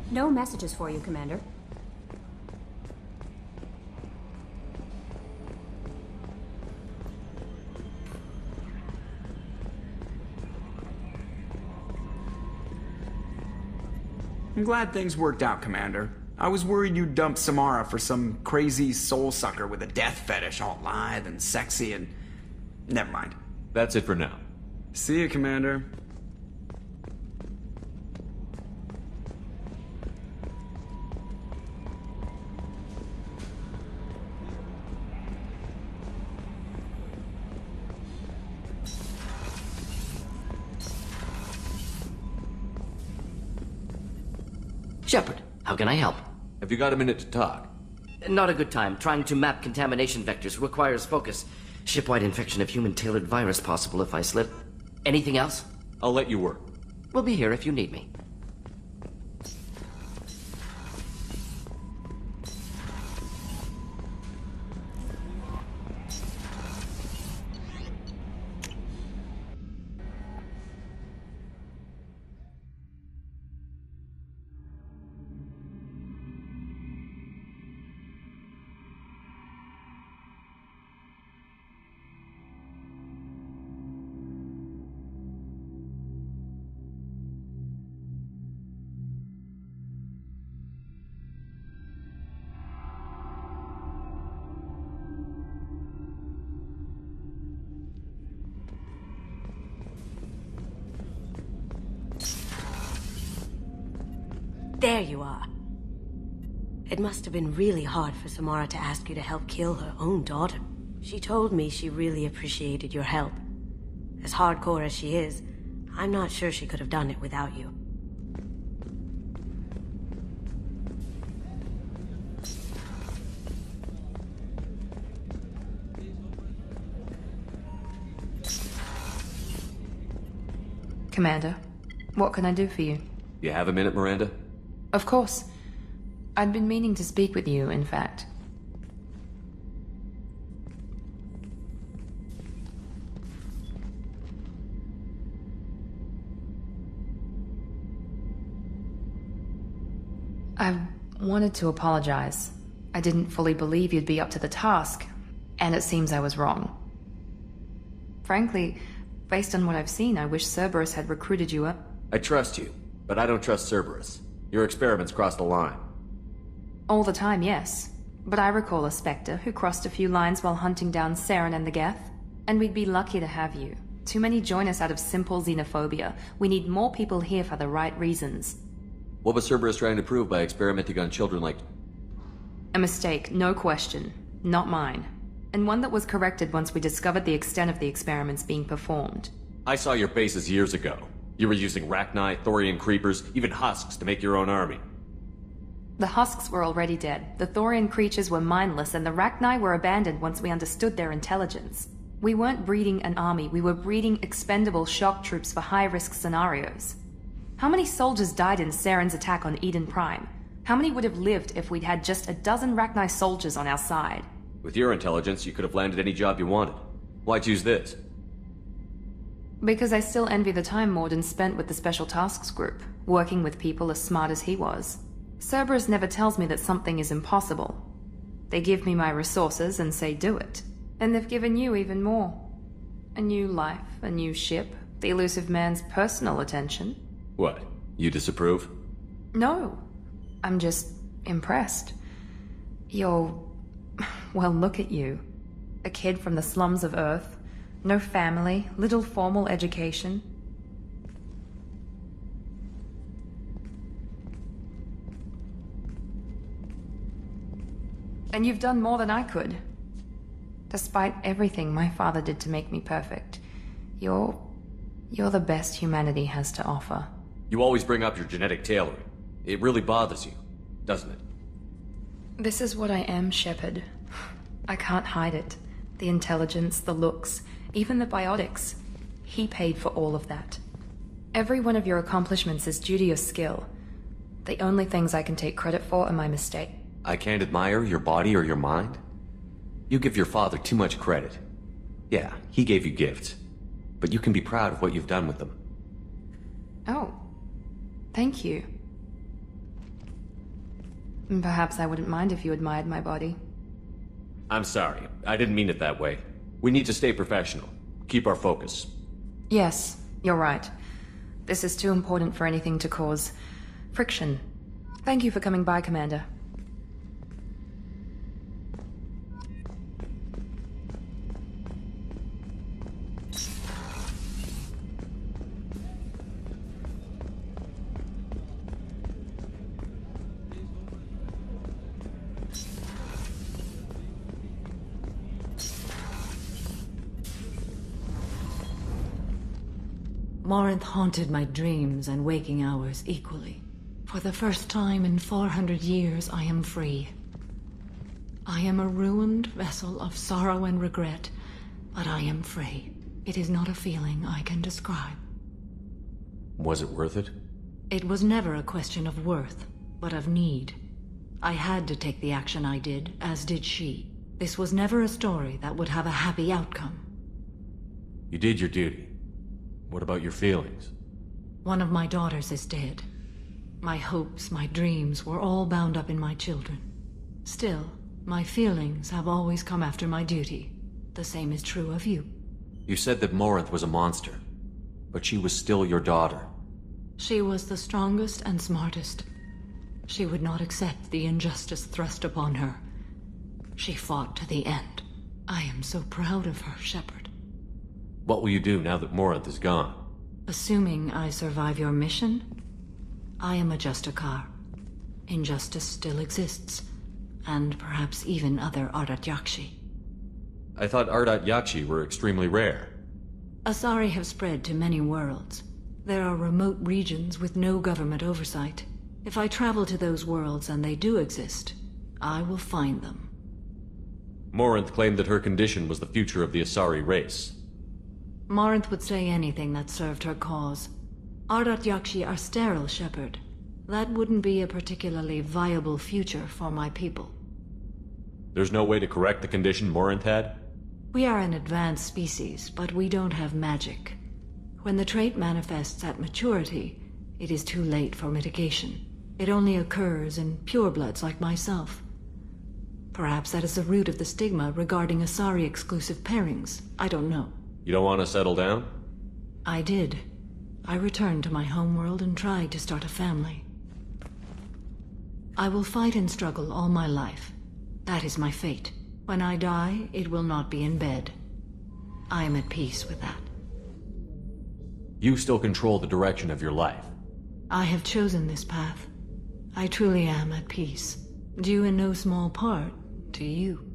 No messages for you, Commander. I'm glad things worked out, Commander. I was worried you'd dump Samara for some crazy soul sucker with a death fetish, all lithe and sexy and... Never mind. That's it for now. See you, Commander. Shepard, how can I help? Have you got a minute to talk? Not a good time. Trying to map contamination vectors requires focus. Shipwide infection of human-tailored virus possible if I slip. Anything else? I'll let you work. We'll be here if you need me. There you are. It must have been really hard for Samara to ask you to help kill her own daughter. She told me she really appreciated your help. As hardcore as she is, I'm not sure she could have done it without you. Commander, what can I do for you? You have a minute, Miranda? Of course. I'd been meaning to speak with you, in fact. I wanted to apologize. I didn't fully believe you'd be up to the task, and it seems I was wrong. Frankly, based on what I've seen, I wish Cerberus had recruited you up. I trust you, but I don't trust Cerberus. Your experiments crossed the line. All the time, yes. But I recall a Spectre who crossed a few lines while hunting down Saren and the Geth. And we'd be lucky to have you. Too many join us out of simple xenophobia. We need more people here for the right reasons. What was Cerberus trying to prove by experimenting on children like... A mistake, no question. Not mine. And one that was corrected once we discovered the extent of the experiments being performed. I saw your bases years ago. You were using Rachni, Thorian creepers, even husks to make your own army. The husks were already dead. The Thorian creatures were mindless, and the Rachni were abandoned once we understood their intelligence. We weren't breeding an army, we were breeding expendable shock troops for high-risk scenarios. How many soldiers died in Saren's attack on Eden Prime? How many would have lived if we'd had just a dozen Rachni soldiers on our side? With your intelligence, you could have landed any job you wanted. Why choose this? Because I still envy the time Morden spent with the Special Tasks Group, working with people as smart as he was. Cerberus never tells me that something is impossible. They give me my resources and say do it. And they've given you even more. A new life, a new ship, the elusive man's personal attention. What? You disapprove? No. I'm just impressed. You're... well, look at you. A kid from the slums of Earth. No family, little formal education. And you've done more than I could. Despite everything my father did to make me perfect, you're the best humanity has to offer. You always bring up your genetic tailoring. It really bothers you, doesn't it? This is what I am, Shepard. I can't hide it. The intelligence, the looks, even the biotics. He paid for all of that. Every one of your accomplishments is due to your skill. The only things I can take credit for are my mistakes. I can't admire your body or your mind? You give your father too much credit. Yeah, he gave you gifts. But you can be proud of what you've done with them. Oh. Thank you. Perhaps I wouldn't mind if you admired my body. I'm sorry. I didn't mean it that way. We need to stay professional. Keep our focus. Yes, you're right. This is too important for anything to cause friction. Thank you for coming by, Commander. Morinth haunted my dreams and waking hours equally. For the first time in 400 years, I am free. I am a ruined vessel of sorrow and regret, but I am free. It is not a feeling I can describe. Was it worth it? It was never a question of worth, but of need. I had to take the action I did, as did she. This was never a story that would have a happy outcome. You did your duty. What about your feelings? One of my daughters is dead. My hopes, my dreams were all bound up in my children. Still, my feelings have always come after my duty. The same is true of you. You said that Morinth was a monster, but she was still your daughter. She was the strongest and smartest. She would not accept the injustice thrust upon her. She fought to the end. I am so proud of her, Shepard. What will you do now that Morinth is gone? Assuming I survive your mission, I am a Justicar. Injustice still exists, and perhaps even other Ardat Yakshi. I thought Ardat Yakshi were extremely rare. Asari have spread to many worlds. There are remote regions with no government oversight. If I travel to those worlds and they do exist, I will find them. Morinth claimed that her condition was the future of the Asari race. Morinth would say anything that served her cause. Ardat Yakshi are sterile, Shepard. That wouldn't be a particularly viable future for my people. There's no way to correct the condition Morinth had? We are an advanced species, but we don't have magic. When the trait manifests at maturity, it is too late for mitigation. It only occurs in purebloods like myself. Perhaps that is the root of the stigma regarding Asari-exclusive pairings. I don't know. You don't want to settle down? I did. I returned to my homeworld and tried to start a family. I will fight and struggle all my life. That is my fate. When I die, it will not be in bed. I am at peace with that. You still control the direction of your life. I have chosen this path. I truly am at peace. Due in no small part to you.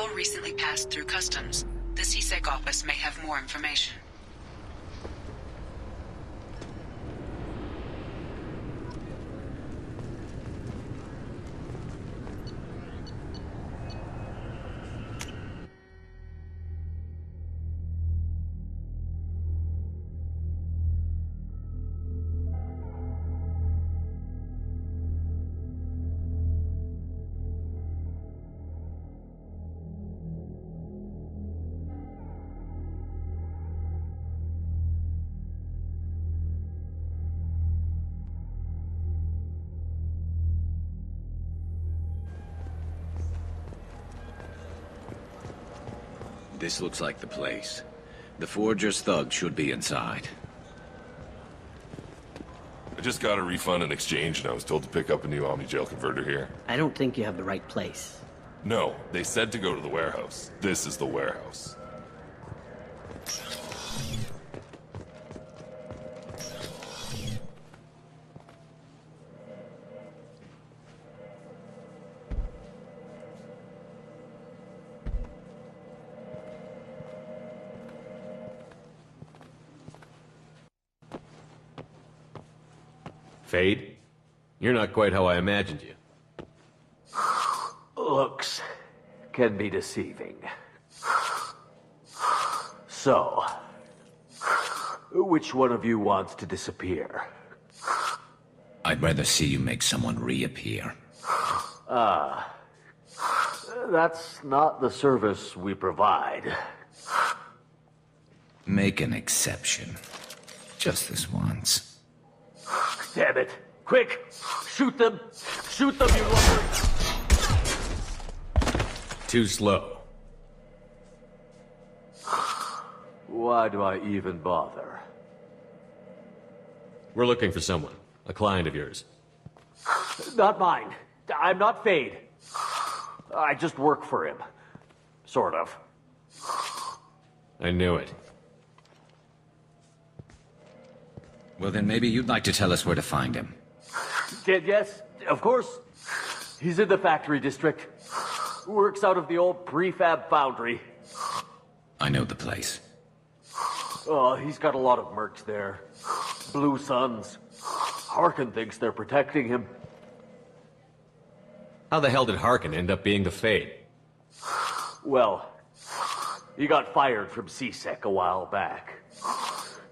all recently passed through customs. The CSEC office may have more information. This looks like the place. The Forger's thugs should be inside. I just got a refund in exchange and I was told to pick up a new Omni Jail converter here. I don't think you have the right place. No, they said to go to the warehouse. This is the warehouse. Fade? You're not quite how I imagined you. Looks can be deceiving. So, which one of you wants to disappear? I'd rather see you make someone reappear. That's not the service we provide. Make an exception. Just this once. Damn it! Quick! Shoot them! Shoot them, you lumber! Too slow. Why do I even bother? We're looking for someone. A client of yours. Not mine. I'm not Fade. I just work for him. Sort of. I knew it. Well, then maybe you'd like to tell us where to find him. Yes, of course. He's in the factory district. Works out of the old prefab foundry. I know the place. Oh, he's got a lot of mercs there. Blue Suns. Harkin thinks they're protecting him. How the hell did Harkin end up being the Fade? Well, he got fired from CSEC a while back.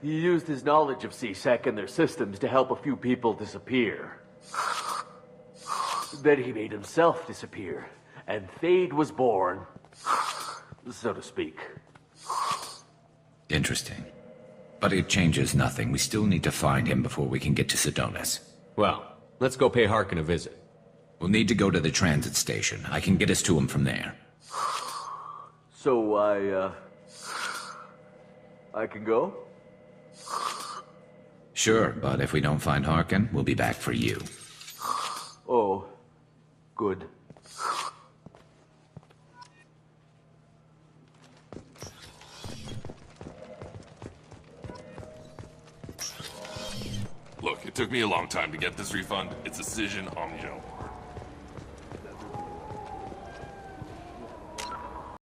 He used his knowledge of CSEC and their systems to help a few people disappear. Then he made himself disappear, and Fade was born, so to speak. Interesting. But it changes nothing. We still need to find him before we can get to Sidonis. Well, let's go pay Harkin a visit. We'll need to go to the transit station. I can get us to him from there. So I can go? Sure, but if we don't find Harkin, we'll be back for you. Oh, good. Look, it took me a long time to get this refund. It's Decision Omnigel.